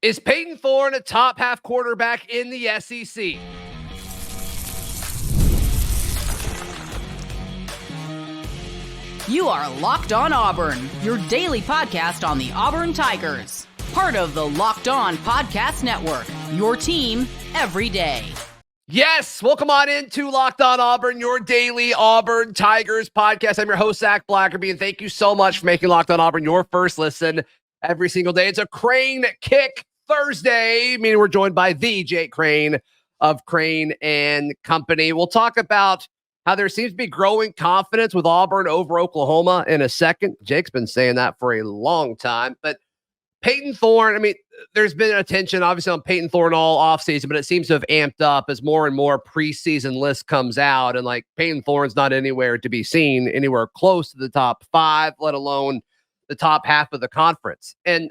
Is Payton Thorne a top half quarterback in the SEC? You are Locked On Auburn, your daily podcast on the Auburn Tigers. Part of the Locked On Podcast Network, your team every day. Yes, welcome on into Locked On Auburn, your daily Auburn Tigers podcast. I'm your host, Zach Blackerby, and thank you so much for making Locked On Auburn your first listen every single day. It's a Crain Kick Thursday, meaning we're joined by the Jake Crain of Crain and Company. We'll talk about how there seems to be growing confidence with Auburn over Oklahoma in a second. Jake's been saying that for a long time, but Payton Thorne, I mean, there's been attention obviously on Payton Thorne all offseason, but it seems to have amped up as more and more preseason list comes out. And like Payton Thorne's not anywhere to be seen anywhere close to the top 5, let alone the top half of the conference. And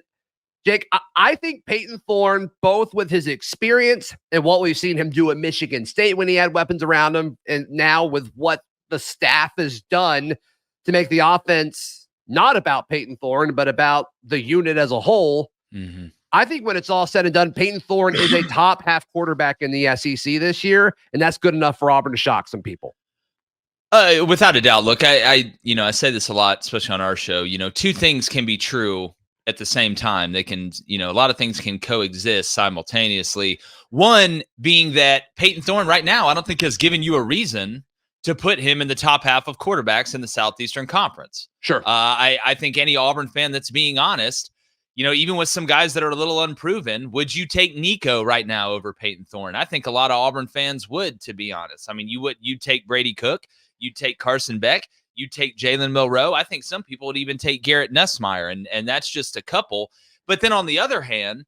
Jake, I think Payton Thorne, both with his experience and what we've seen him do at Michigan State when he had weapons around him, and now with what the staff has done to make the offense not about Payton Thorne, but about the unit as a whole. Mm-hmm. I think when it's all said and done, Payton Thorne is a top half quarterback in the SEC this year, and that's good enough for Auburn to shock some people. Without a doubt. Look, I say this a lot, especially on our show. Two things can be true at the same time. They can, a lot of things can coexist simultaneously. One being that Payton Thorne right now, I don't think has given you a reason to put him in the top half of quarterbacks in the Southeastern Conference. Sure. I think any Auburn fan that's being honest, even with some guys that are a little unproven, would you take Nico right now over Payton Thorne? I think a lot of Auburn fans would, to be honest. I mean, you'd take Brady Cook, you'd take Carson Beck, you take Jalen Milroe. I think some people would even take Garrett Nussmeier, and that's just a couple. But then on the other hand,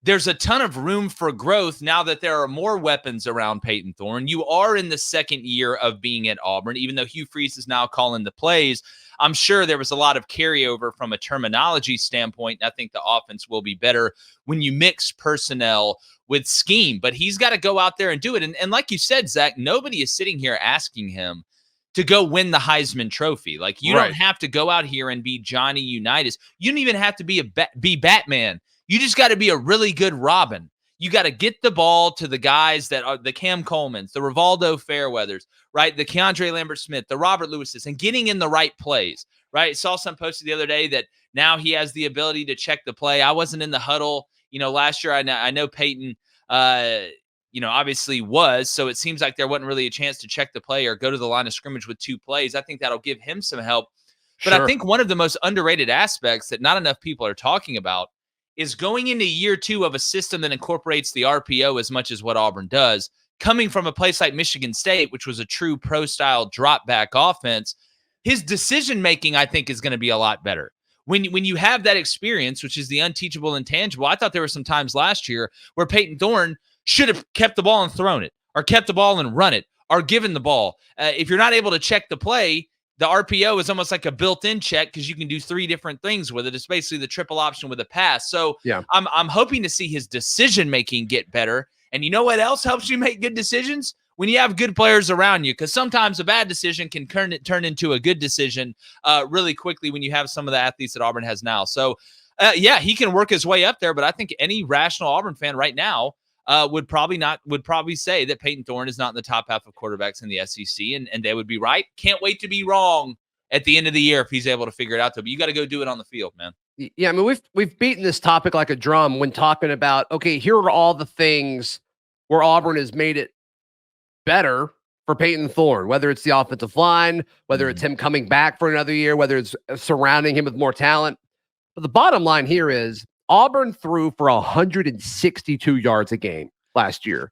there's a ton of room for growth now that there are more weapons around Payton Thorne. You are in the second year of being at Auburn, even though Hugh Freeze is now calling the plays. I'm sure there was a lot of carryover from a terminology standpoint. I think the offense will be better when you mix personnel with scheme, but he's got to go out there and do it. And like you said, Zach, nobody is sitting here asking him to go win the Heisman Trophy. Like, you don't have to go out here and be Johnny Unitas. You don't even have to be Batman. You just got to be a really good Robin. You got to get the ball to the guys that are the Cam Colemans, the Rivaldo Fairweathers, right? The Keandre Lambert-Smith, the Robert Lewises, and getting in the right plays, right? I saw some posted the other day that now he has the ability to check the play. I wasn't in the huddle, last year. I know Payton, obviously was. So it seems like there wasn't really a chance to check the play or go to the line of scrimmage with 2 plays. I think that'll give him some help. But sure. I think one of the most underrated aspects that not enough people are talking about is going into year 2 of a system that incorporates the RPO as much as what Auburn does, coming from a place like Michigan State, which was a true pro-style drop-back offense. His decision-making, I think, is going to be a lot better. When you have that experience, which is the unteachable intangible, I thought there were some times last year where Payton Thorne should have kept the ball and thrown it, or kept the ball and run it, or given the ball. If you're not able to check the play, the RPO is almost like a built-in check because you can do 3 different things with it. It's basically the triple option with a pass. So yeah. I'm hoping to see his decision-making get better. And you know what else helps you make good decisions? When you have good players around you, because sometimes a bad decision can turn into a good decision really quickly when you have some of the athletes that Auburn has now. So, he can work his way up there, but I think any rational Auburn fan right now would probably say that Payton Thorne is not in the top half of quarterbacks in the SEC, and they would be right. Can't wait to be wrong at the end of the year if he's able to figure it out, though. But you got to go do it on the field, man. Yeah, I mean, we've beaten this topic like a drum when talking about, okay, here are all the things where Auburn has made it better for Payton Thorne, whether it's the offensive line, whether it's him coming back for another year, whether it's surrounding him with more talent. But the bottom line here is Auburn threw for 162 yards a game last year.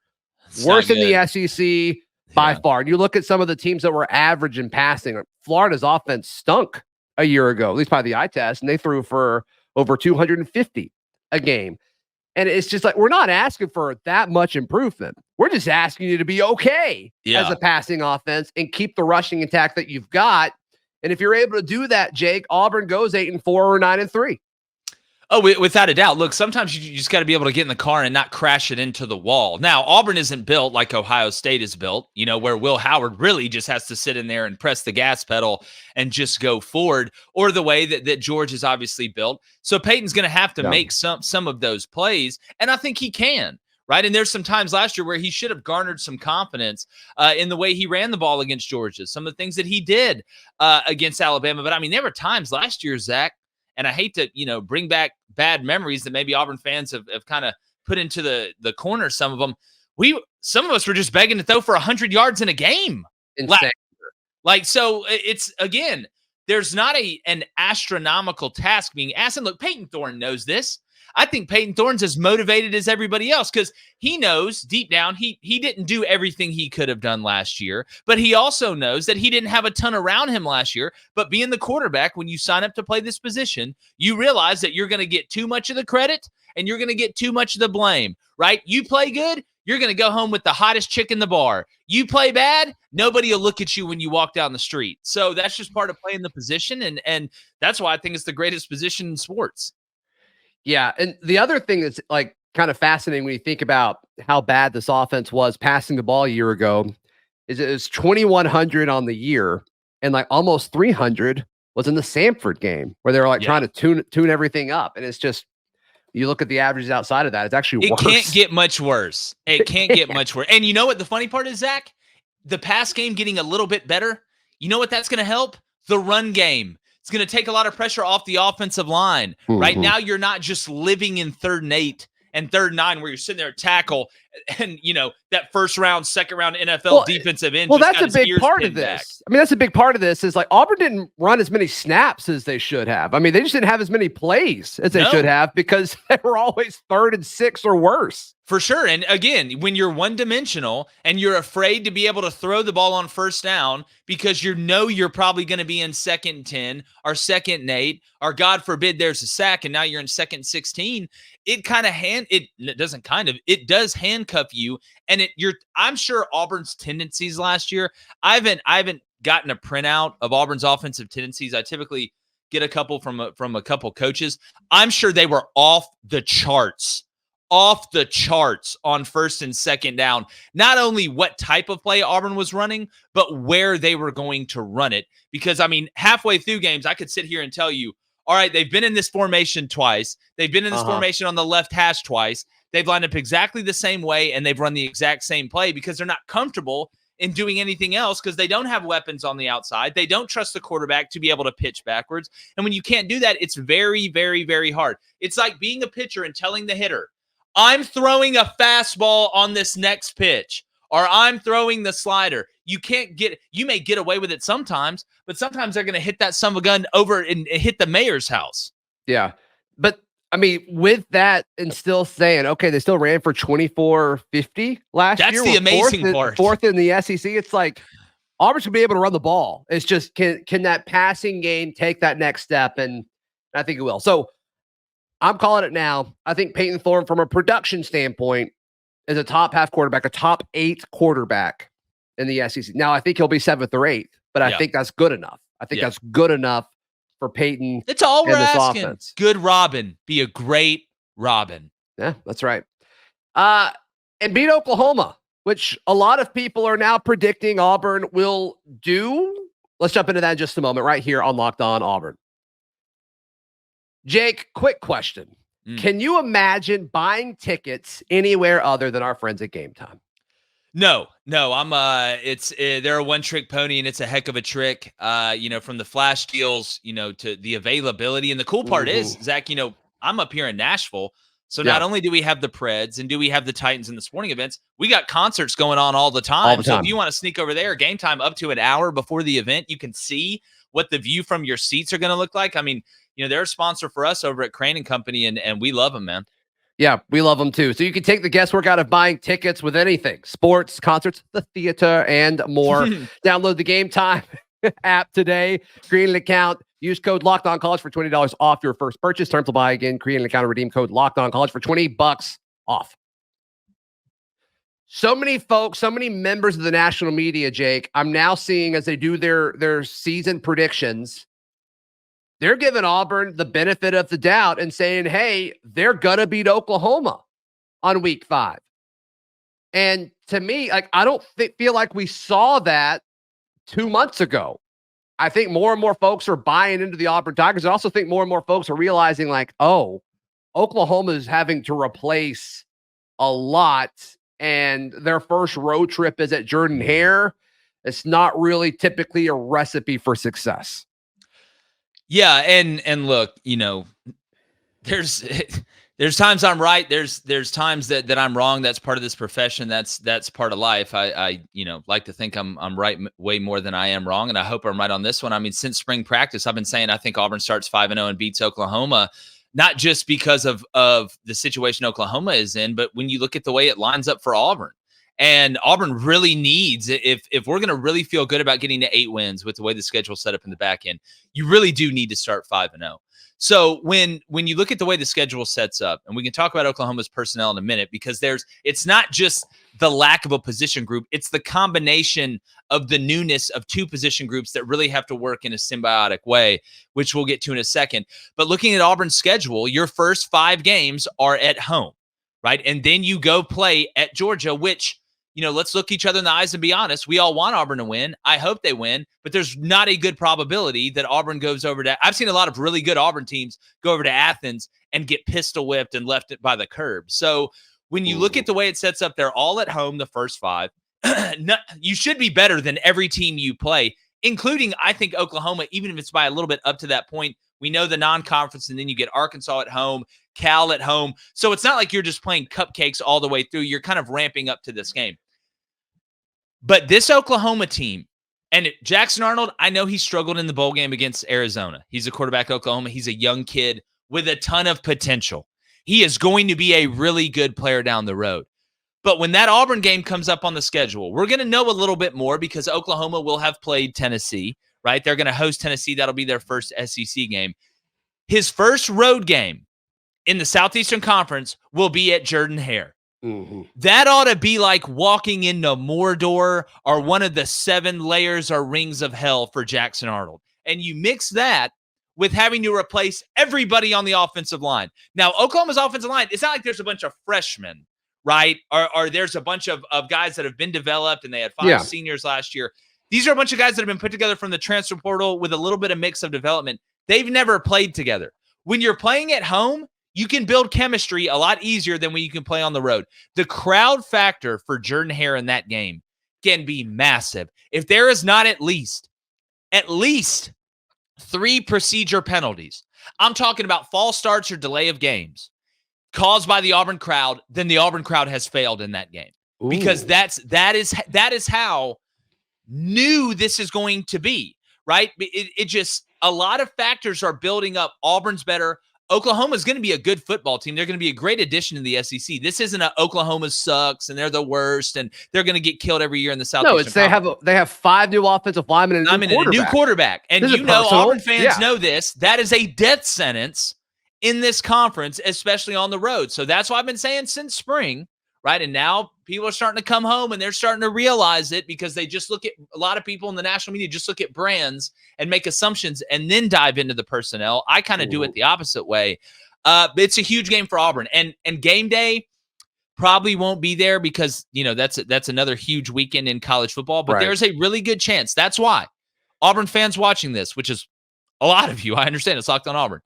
Worse in the SEC by far. And you look at some of the teams that were average in passing. Florida's offense stunk a year ago, at least by the eye test, and they threw for over 250 a game. And it's just like, we're not asking for that much improvement. We're just asking you to be okay as a passing offense and keep the rushing attack that you've got. And if you're able to do that, Jake, Auburn goes 8-4 or 9-3. Oh, without a doubt. Look, sometimes you just got to be able to get in the car and not crash it into the wall. Now, Auburn isn't built like Ohio State is built, where Will Howard really just has to sit in there and press the gas pedal and just go forward, or the way that George is obviously built. So Payton's going to have to make some of those plays, and I think he can. Right. And there's some times last year where he should have garnered some confidence in the way he ran the ball against Georgia, some of the things that he did against Alabama. But I mean, there were times last year, Zach, and I hate to, bring back bad memories that maybe Auburn fans have kind of put into the corner. Some of them, some of us were just begging to throw for 100 yards in a game. Insane. So it's, again, there's not an astronomical task being asked. And look, Payton Thorne knows this. I think Payton Thorne's as motivated as everybody else because he knows deep down he didn't do everything he could have done last year, but he also knows that he didn't have a ton around him last year. But being the quarterback, when you sign up to play this position, you realize that you're going to get too much of the credit and you're going to get too much of the blame, right? You play good, you're going to go home with the hottest chick in the bar. You play bad, nobody will look at you when you walk down the street. So that's just part of playing the position, and that's why I think it's the greatest position in sports. Yeah, and the other thing that's like kind of fascinating when you think about how bad this offense was passing the ball a year ago is it was 2,100 on the year, and like almost 300 was in the Samford game where they were like trying to tune everything up, and it's just you look at the averages outside of that, it's actually worse. It can't get much worse. It can't get much worse. And you know what the funny part is, Zach? The pass game getting a little bit better. You know what that's going to help? The run game. It's going to take a lot of pressure off the offensive line. Mm-hmm. Right now, you're not just living in 3rd and 8 and 3rd and 9 where you're sitting there at tackle and, that first round, second round NFL defensive end. Well, that's a big part of this. Back. I mean, that's a big part of this is like Auburn didn't run as many snaps as they should have. I mean, they just didn't have as many plays as they should have because they were always 3rd and 6 or worse. For sure. And again, when you're one-dimensional and you're afraid to be able to throw the ball on first down because you're probably going to be in 2nd and 10 or 2nd and 8, or God forbid there's a sack and now you're in 2nd and 16, it does handcuff you. And I'm sure Auburn's tendencies last year, I haven't gotten a printout of Auburn's offensive tendencies. I typically get a couple from a couple coaches. I'm sure they were off the charts on 1st and 2nd down. Not only what type of play Auburn was running, but where they were going to run it. Because, I mean, halfway through games, I could sit here and tell you, all right, they've been in this formation twice. They've been in this formation on the left hash twice. They've lined up exactly the same way, and they've run the exact same play because they're not comfortable in doing anything else because they don't have weapons on the outside. They don't trust the quarterback to be able to pitch backwards. And when you can't do that, it's very, very, very hard. It's like being a pitcher and telling the hitter, I'm throwing a fastball on this next pitch, or I'm throwing the slider. You may get away with it sometimes, but sometimes they're going to hit that son of a gun over and hit the mayor's house. Yeah. But I mean, with that and still saying, okay, they still ran for 2450 last year. That's the amazing part. 4th in the SEC. It's like Auburn's going to be able to run the ball. It's just, can that passing game take that next step? And I think it will. So I'm calling it now. I think Payton Thorne, from a production standpoint, is a top half quarterback, a top 8 quarterback in the SEC. Now, I think he'll be 7th or 8th, but I think that's good enough. I think that's good enough for Payton. It's all we're asking. Offense. Good Robin. Be a great Robin. Yeah, that's right. And beat Oklahoma, which a lot of people are now predicting Auburn will do. Let's jump into that in just a moment right here on Locked On Auburn. Jake, quick question. Can you imagine buying tickets anywhere other than our friends at GameTime? No, I'm they're a one-trick pony, and it's a heck of a trick. From the flash deals, to the availability. And the cool part is, Zach, I'm up here in Nashville. So not only do we have the Preds and do we have the Titans and the sporting events, we got concerts going on all the time. So if you want to sneak over there, GameTime up to an hour before the event, you can see what the view from your seats are going to look like. I mean, they're a sponsor for us over at Crain and Company, and we love them, man. Yeah, we love them too. So you can take the guesswork out of buying tickets with anything, sports, concerts, the theater, and more. Download the GameTime app today. Create an account. Use code LOCKEDONCollege for $20 off your first purchase. Terms apply again. Create an account and redeem code LOCKEDONCollege for $20 off. So many folks, so many members of the national media, Jake, I'm now seeing as they do their season predictions, they're giving Auburn the benefit of the doubt and saying, hey, they're going to beat Oklahoma on week 5. And to me, like, I don't feel like we saw that 2 months ago. I think more and more folks are buying into the Auburn Tigers. I also think more and more folks are realizing, like, oh, Oklahoma is having to replace a lot, and their first road trip is at Jordan-Hare. It's not really typically a recipe for success. Yeah, and look, there's times I'm right. There's times that I'm wrong. That's part of this profession. That's part of life. I like to think I'm right way more than I am wrong, and I hope I'm right on this one. I mean, since spring practice, I've been saying I think Auburn starts 5-0 and beats Oklahoma, not just because of the situation Oklahoma is in, but when you look at the way it lines up for Auburn. And Auburn really needs, if we're going to really feel good about getting to 8 wins with the way the schedule's set up in the back end, you really do need to start 5-0. So when you look at the way the schedule sets up, and we can talk about Oklahoma's personnel in a minute, because it's not just the lack of a position group, it's the combination of the newness of 2 position groups that really have to work in a symbiotic way, which we'll get to in a second. But looking at Auburn's schedule, your first 5 games are at home, right? And then you go play at Georgia, which, let's look each other in the eyes and be honest. We all want Auburn to win. I hope they win, but there's not a good probability that Auburn goes over to – I've seen a lot of really good Auburn teams go over to Athens and get pistol whipped and left it by the curb. So when you look at the way it sets up, they're all at home the first 5. You should be better than every team you play, including, I think, Oklahoma, even if it's by a little bit up to that point. We know the non-conference, and then you get Arkansas at home, Cal at home. So it's not like you're just playing cupcakes all the way through. You're kind of ramping up to this game. But this Oklahoma team, and Jackson Arnold, I know he struggled in the bowl game against Arizona. He's a quarterback at Oklahoma. He's a young kid with a ton of potential. He is going to be a really good player down the road. But when that Auburn game comes up on the schedule, we're going to know a little bit more because Oklahoma will have played Tennessee, right? They're going to host Tennessee. That'll be their first SEC game. His first road game in the Southeastern Conference will be at Jordan-Hare. Mm-hmm. That ought to be like walking into Mordor or one of the 7 layers or rings of hell for Jackson Arnold. And you mix that with having to replace everybody on the offensive line. Now, Oklahoma's offensive line, it's not like there's a bunch of freshmen, right? Or there's a bunch of guys that have been developed and they had 5 seniors last year. These are a bunch of guys that have been put together from the transfer portal with a little bit of mix of development. They've never played together. When you're playing at home, you can build chemistry a lot easier than when you can play on the road. The crowd factor for Jordan-Hare in that game can be massive. If there is not at least 3 procedure penalties, I'm talking about false starts or delay of games caused by the Auburn crowd, then the Auburn crowd has failed in that game. Ooh. Because that is how new this is going to be, right? It just, a lot of factors are building up. Auburn's better. Oklahoma is going to be a good football team. They're going to be a great addition to the SEC. This isn't a Oklahoma sucks and they're the worst and they're going to get killed every year in the Southeastern Conference. They have 5 new offensive linemen and a new quarterback. And Auburn fans know this. That is a death sentence in this conference, especially on the road. So that's why I've been saying since spring, right? And now people are starting to come home and they're starting to realize it because they just look at a lot of people in the national media, just look at brands and make assumptions and then dive into the personnel. I kind of do it the opposite way. It's a huge game for Auburn and game day probably won't be there because, that's another huge weekend in college football, but there's a really good chance. That's why Auburn fans watching this, which is a lot of you, I understand it's Locked on Auburn.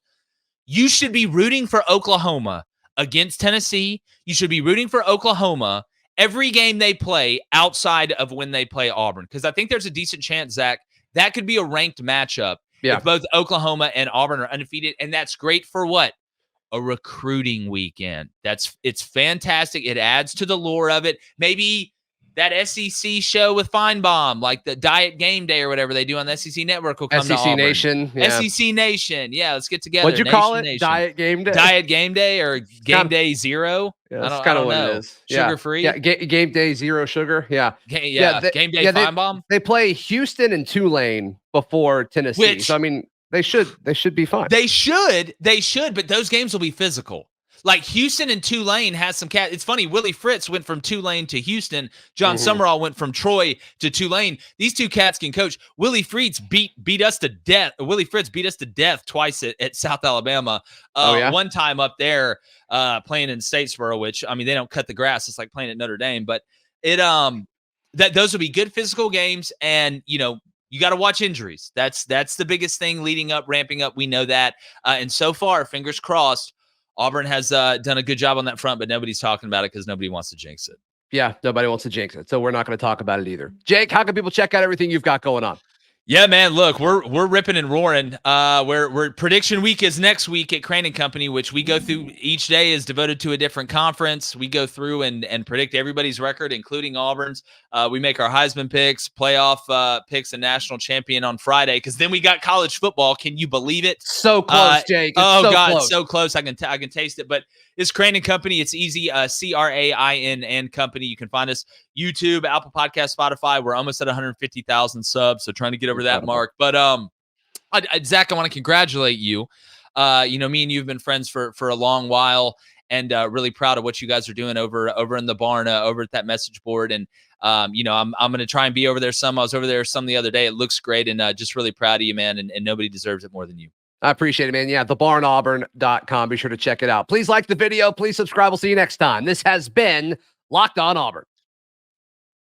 You should be rooting for Oklahoma against Tennessee. You should be rooting for Oklahoma every game they play outside of when they play Auburn. Because I think there's a decent chance, Zach, that could be a ranked matchup if both Oklahoma and Auburn are undefeated. And that's great for what? A recruiting weekend. It's fantastic. It adds to the lore of it. Maybe that SEC show with Feinbaum, like the Diet Game Day or whatever they do on the SEC Network will come to Auburn. Nation. Yeah. SEC Nation. Yeah, let's get together. What'd you call it? Nation. Diet Game Day? Diet Game Day or Game Day Zero? Yeah, that's kind of what it is. Sugar-free? Yeah, Game Day Zero Sugar. Yeah. Game Day Feinbaum. They play Houston and Tulane before Tennessee. So, I mean, they should be fine. They should, but those games will be physical. Like Houston and Tulane has some cat. It's funny. Willie Fritz went from Tulane to Houston. John Summerall went from Troy to Tulane. These two cats can coach. Willie Fritz beat us to death. Willie Fritz beat us to death twice at South Alabama. One time up there playing in Statesboro, which I mean they don't cut the grass. It's like playing at Notre Dame, but those will be good physical games, and you got to watch injuries. That's the biggest thing leading up, ramping up. We know that, and so far, fingers crossed. Auburn has done a good job on that front, but nobody's talking about it because nobody wants to jinx it. Yeah, nobody wants to jinx it. So we're not going to talk about it either. Jake, how can people check out everything you've got going on? Yeah, man, look, we're ripping and roaring. We're prediction week is next week at Crain & Company, which we go through. Each day is devoted to a different conference. We go through and predict everybody's record, including Auburn's. We make our Heisman picks, playoff picks, and national champion on Friday, because then we got college football. Can you believe it? So close, Jake. It's so close. I can taste it. But it's Crain & Company. It's easy. Crain and Company. You can find us YouTube, Apple Podcast, Spotify. We're almost at 150,000 subs, so trying to get over that mark. But Zach, I want to congratulate you. Me and you've been friends for a long while, and really proud of what you guys are doing over in the barn, over at that message board. And I'm going to try and be over there some. I was over there some the other day. It looks great, and just really proud of you, man. And nobody deserves it more than you. I appreciate it, man. Yeah, thebarnauburn.com. Be sure to check it out. Please like the video. Please subscribe. We'll see you next time. This has been Locked On Auburn.